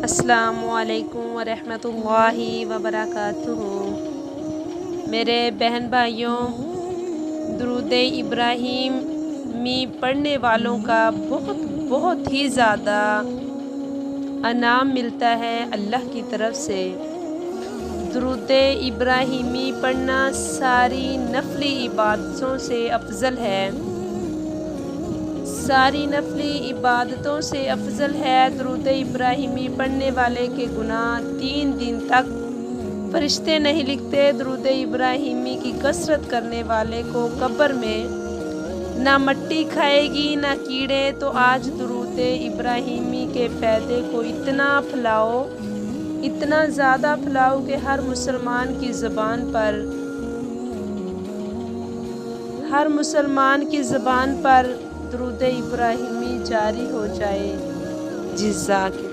السلام علیکم ورحمۃ اللہ وبرکاتہ۔ میرے بہن بھائیوں، درود ابراہیمی پڑھنے والوں کا بہت ہی زیادہ انعام ملتا ہے اللہ کی طرف سے۔ درود ابراہیمی پڑھنا ساری نفلی عبادتوں سے افضل ہے، ساری نفلی عبادتوں سے افضل ہے۔ درود ابراہیمی پڑھنے والے کے گناہ 3 دن تک فرشتے نہیں لکھتے۔ درود ابراہیمی کی کثرت کرنے والے کو قبر میں نہ مٹی کھائے گی نہ کیڑے۔ تو آج درود ابراہیمی کے فائدے کو اتنا پھیلاؤ، اتنا زیادہ پھیلاؤ کہ ہر مسلمان کی زبان پر درود ابراہیمی جاری ہو جائے۔ جزاک اللہ۔